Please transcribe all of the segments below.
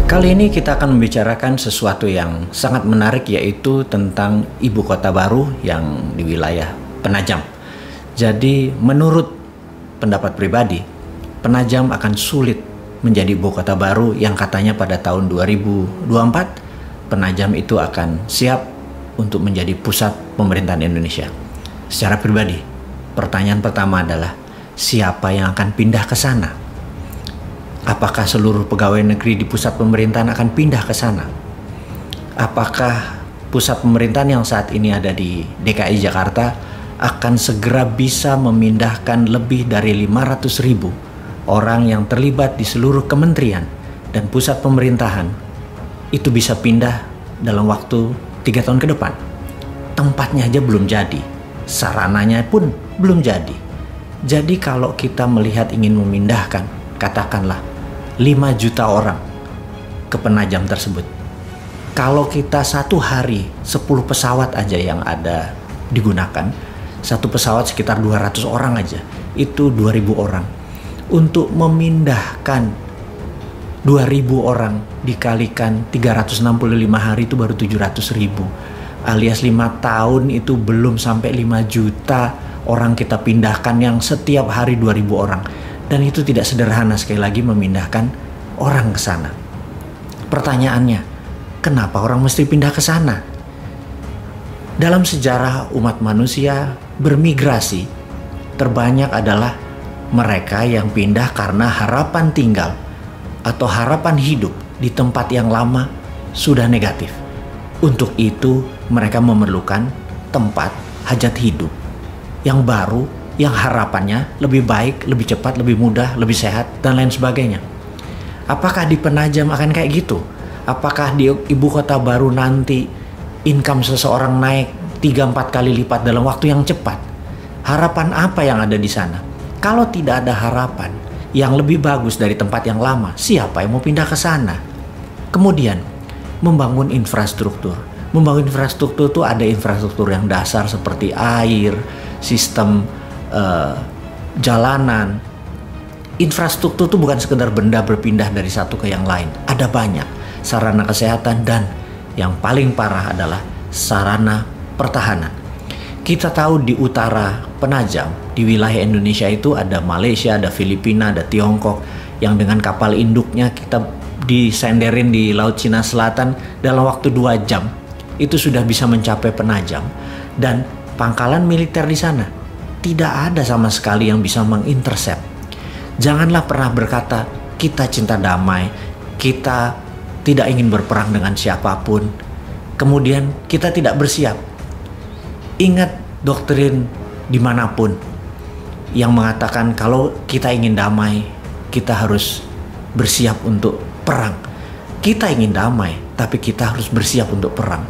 Kali ini kita akan membicarakan sesuatu yang sangat menarik, yaitu tentang ibu kota baru yang di wilayah Penajam. Jadi menurut pendapat pribadi, Penajam akan sulit menjadi ibu kota baru yang katanya pada tahun 2024 Penajam itu akan siap untuk menjadi pusat pemerintahan Indonesia. Secara pribadi, pertanyaan pertama adalah siapa yang akan pindah ke sana? Apakah seluruh pegawai negeri di pusat pemerintahan akan pindah ke sana? Apakah pusat pemerintahan yang saat ini ada di DKI Jakarta akan segera bisa memindahkan lebih dari 500.000 orang yang terlibat di seluruh kementerian dan pusat pemerintahan itu bisa pindah dalam waktu 3 tahun ke depan? Tempatnya aja belum jadi, sarananya pun belum jadi. Jadi kalau kita melihat ingin memindahkan, katakanlah 5 juta orang ke Penajam tersebut. Kalau kita satu hari 10 pesawat aja yang ada digunakan, satu pesawat sekitar 200 orang aja, itu 2.000 orang. Untuk memindahkan 2.000 orang dikalikan 365 hari itu baru 700.000. Alias 5 tahun itu belum sampai 5 juta orang kita pindahkan yang setiap hari 2.000 orang. Dan itu tidak sederhana sekali lagi memindahkan orang ke sana. Pertanyaannya, kenapa orang mesti pindah ke sana? Dalam sejarah umat manusia bermigrasi, terbanyak adalah mereka yang pindah karena harapan tinggal atau harapan hidup di tempat yang lama sudah negatif. Untuk itu mereka memerlukan tempat hajat hidup yang baru, yang harapannya lebih baik, lebih cepat, lebih mudah, lebih sehat, dan lain sebagainya. Apakah di Penajam akan kayak gitu? Apakah di ibu kota baru nanti income seseorang naik 3-4 kali lipat dalam waktu yang cepat? Harapan apa yang ada di sana? Kalau tidak ada harapan yang lebih bagus dari tempat yang lama, siapa yang mau pindah ke sana? Kemudian, membangun infrastruktur. Membangun infrastruktur itu ada infrastruktur yang dasar seperti air, sistem jalanan. Infrastruktur itu bukan sekedar benda berpindah dari satu ke yang lain. Ada banyak sarana kesehatan, dan yang paling parah adalah sarana pertahanan. Kita tahu di utara Penajam, di wilayah Indonesia itu ada Malaysia, ada Filipina, ada Tiongkok, yang dengan kapal induknya kita disenderin di Laut Cina Selatan dalam waktu 2 jam itu sudah bisa mencapai Penajam. Dan pangkalan militer di sana tidak ada sama sekali yang bisa mengintercept. Janganlah pernah berkata kita cinta damai, kita tidak ingin berperang dengan siapapun, kemudian kita tidak bersiap. Ingat doktrin dimanapun yang mengatakan kalau kita ingin damai, kita harus bersiap untuk perang. Kita ingin damai, tapi kita harus bersiap untuk perang.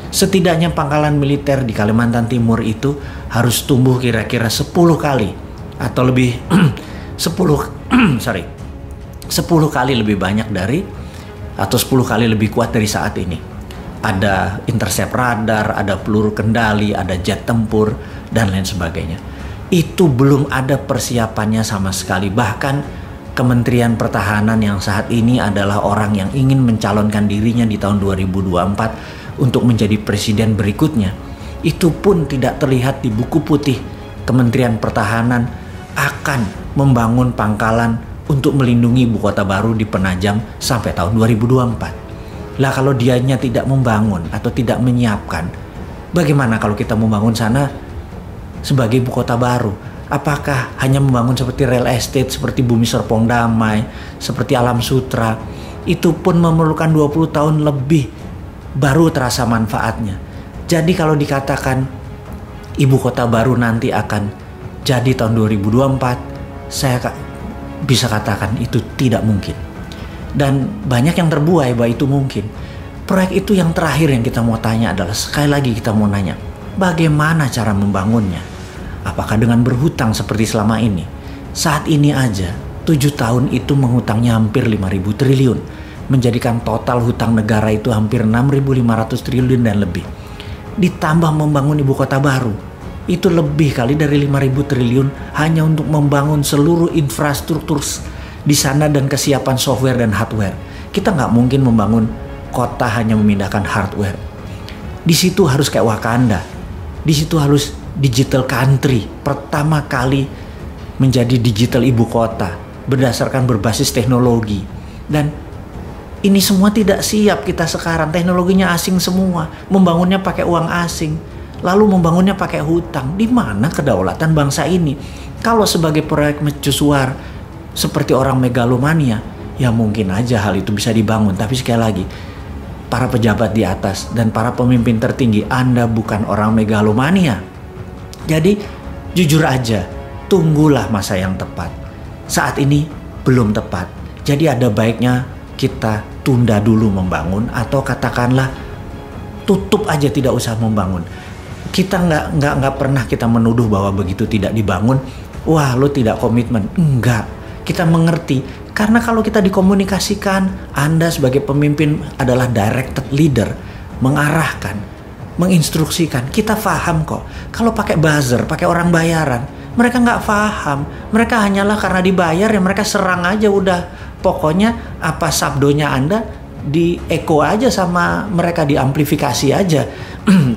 Setidaknya pangkalan militer di Kalimantan Timur itu harus tumbuh kira-kira 10 kali atau lebih 10 kali lebih banyak dari, atau 10 kali lebih kuat dari saat ini. Ada intercept radar, ada peluru kendali, ada jet tempur, dan lain sebagainya. Itu belum ada persiapannya sama sekali. Bahkan Kementerian Pertahanan yang saat ini adalah orang yang ingin mencalonkan dirinya di tahun 2024 untuk menjadi presiden berikutnya, itu pun tidak terlihat di buku putih Kementerian Pertahanan akan membangun pangkalan untuk melindungi ibu kota baru di Penajam sampai tahun 2024. Lah kalau dianya tidak membangun atau tidak menyiapkan, bagaimana kalau kita membangun sana sebagai ibu kota baru? Apakah hanya membangun seperti real estate, seperti Bumi Serpong Damai, seperti Alam Sutra? Itu pun memerlukan 20 tahun lebih baru terasa manfaatnya. Jadi kalau dikatakan ibu kota baru nanti akan jadi tahun 2024, saya bisa katakan itu tidak mungkin. Dan banyak yang terbuai bahwa itu mungkin. Proyek itu yang terakhir yang kita mau tanya adalah, sekali lagi kita mau nanya, bagaimana cara membangunnya? Apakah dengan berhutang seperti selama ini? Saat ini aja 7 tahun itu menghutangnya hampir 5.000 triliun. Menjadikan total hutang negara itu hampir 6.500 triliun dan lebih. Ditambah membangun ibu kota baru, itu lebih kali dari 5.000 triliun hanya untuk membangun seluruh infrastruktur di sana dan kesiapan software dan hardware. Kita nggak mungkin membangun kota hanya memindahkan hardware. Di situ harus kayak Wakanda. Di situ harus digital country. Pertama kali menjadi digital ibu kota. Berdasarkan berbasis teknologi. Dan ini semua tidak siap kita sekarang. Teknologinya asing semua. Membangunnya pakai uang asing. Lalu membangunnya pakai hutang. Di mana kedaulatan bangsa ini? Kalau sebagai proyek mercusuar seperti orang megalomania, ya mungkin aja hal itu bisa dibangun. Tapi sekali lagi, para pejabat di atas dan para pemimpin tertinggi, Anda bukan orang megalomania. Jadi jujur aja, tunggulah masa yang tepat. Saat ini belum tepat. Jadi ada baiknya kita tunda dulu membangun, atau katakanlah tutup aja, tidak usah membangun. Kita nggak pernah kita menuduh bahwa begitu tidak dibangun, wah lo tidak komitmen. Enggak, kita mengerti. Karena kalau kita dikomunikasikan, Anda sebagai pemimpin adalah directed leader, mengarahkan, menginstruksikan. Kita paham kok. Kalau pakai buzzer, pakai orang bayaran, mereka nggak paham. Mereka hanyalah karena dibayar ya mereka serang aja udah. Pokoknya apa sabdonya Anda di echo aja sama mereka, diamplifikasi aja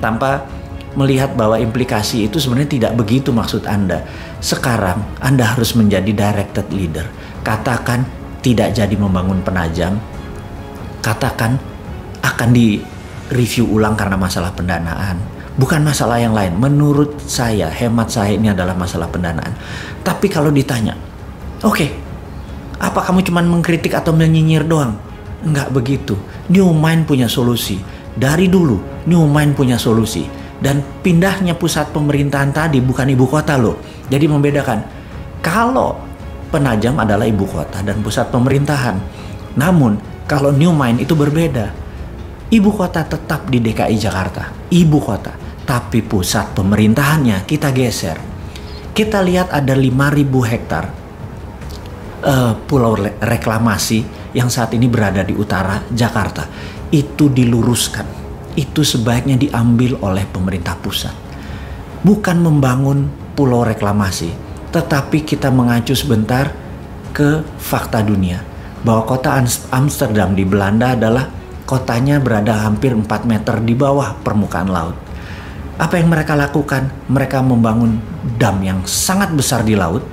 tanpa melihat bahwa implikasi itu sebenarnya tidak begitu maksud Anda. Sekarang Anda harus menjadi directed leader. Katakan tidak jadi membangun penajam. Katakan akan di-review ulang karena masalah pendanaan. Bukan masalah yang lain. Menurut saya, hemat saya, ini adalah masalah pendanaan. Tapi kalau ditanya, oke, apa kamu cuma mengkritik atau menyinyir doang? Enggak begitu. New Mind punya solusi. Dari dulu, New Mind punya solusi. Dan pindahnya pusat pemerintahan tadi bukan ibu kota loh. Jadi membedakan. Kalau Penajam adalah ibu kota dan pusat pemerintahan. Namun kalau New Mind itu berbeda. Ibu kota tetap di DKI Jakarta. Ibu kota. Tapi pusat pemerintahannya kita geser. Kita lihat ada 5.000 hektar pulau reklamasi yang saat ini berada di utara Jakarta. Itu diluruskan. Itu sebaiknya diambil oleh pemerintah pusat. Bukan membangun pulau reklamasi, tetapi kita mengacu sebentar ke fakta dunia. Bahwa kota Amsterdam di Belanda adalah kotanya berada hampir 4 meter di bawah permukaan laut. Apa yang mereka lakukan? Mereka membangun dam yang sangat besar di laut.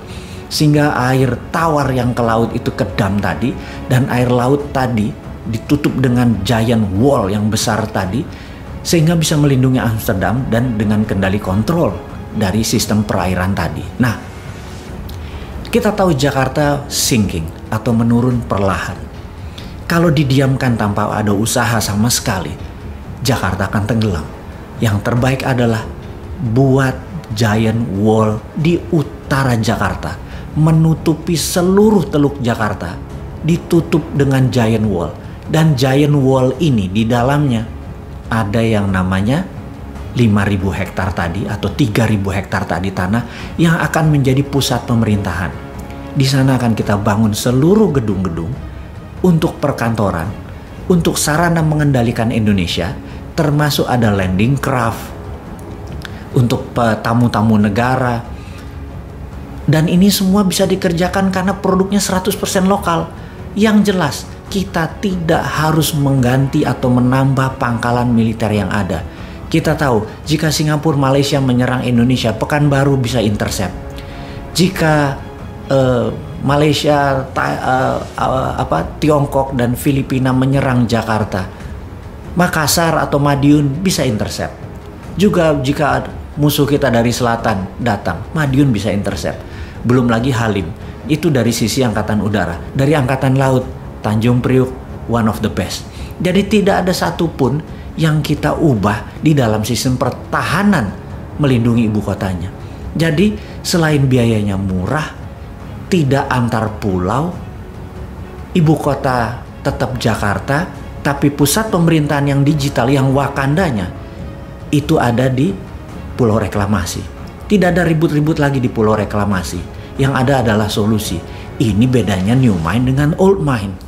Sehingga air tawar yang ke laut itu ke dam tadi. Dan air laut tadi ditutup dengan giant wall yang besar tadi. Sehingga bisa melindungi Amsterdam dan dengan kendali kontrol dari sistem perairan tadi. Nah, kita tahu Jakarta sinking atau menurun perlahan. Kalau didiamkan tanpa ada usaha sama sekali, Jakarta akan tenggelam. Yang terbaik adalah buat giant wall di utara Jakarta, menutupi seluruh teluk Jakarta, ditutup dengan giant wall. Dan giant wall ini di dalamnya ada yang namanya 5.000 hektar tadi atau 3.000 hektar tadi tanah yang akan menjadi pusat pemerintahan. Di sana akan kita bangun seluruh gedung-gedung untuk perkantoran, untuk sarana mengendalikan Indonesia, termasuk ada landing craft untuk tamu-tamu negara. Dan ini semua bisa dikerjakan karena produknya 100% lokal. Yang jelas, kita tidak harus mengganti atau menambah pangkalan militer yang ada. Kita tahu jika Singapura, Malaysia menyerang Indonesia, Pekanbaru bisa intercept. Jika Malaysia, Tiongkok dan Filipina menyerang Jakarta, Makassar atau Madiun bisa intercept. Juga jika musuh kita dari selatan datang, Madiun bisa intercept. Belum lagi Halim, itu dari sisi angkatan udara. Dari angkatan laut, Tanjung Priuk one of the best. Jadi tidak ada satupun yang kita ubah di dalam sistem pertahanan melindungi ibu kotanya. Jadi selain biayanya murah, tidak antar pulau, ibu kota tetap Jakarta, tapi pusat pemerintahan yang digital, yang Wakandanya, itu ada di pulau reklamasi. Tidak ada ribut-ribut lagi di pulau reklamasi. Yang ada adalah solusi. Ini bedanya New Mind dengan Old Mind.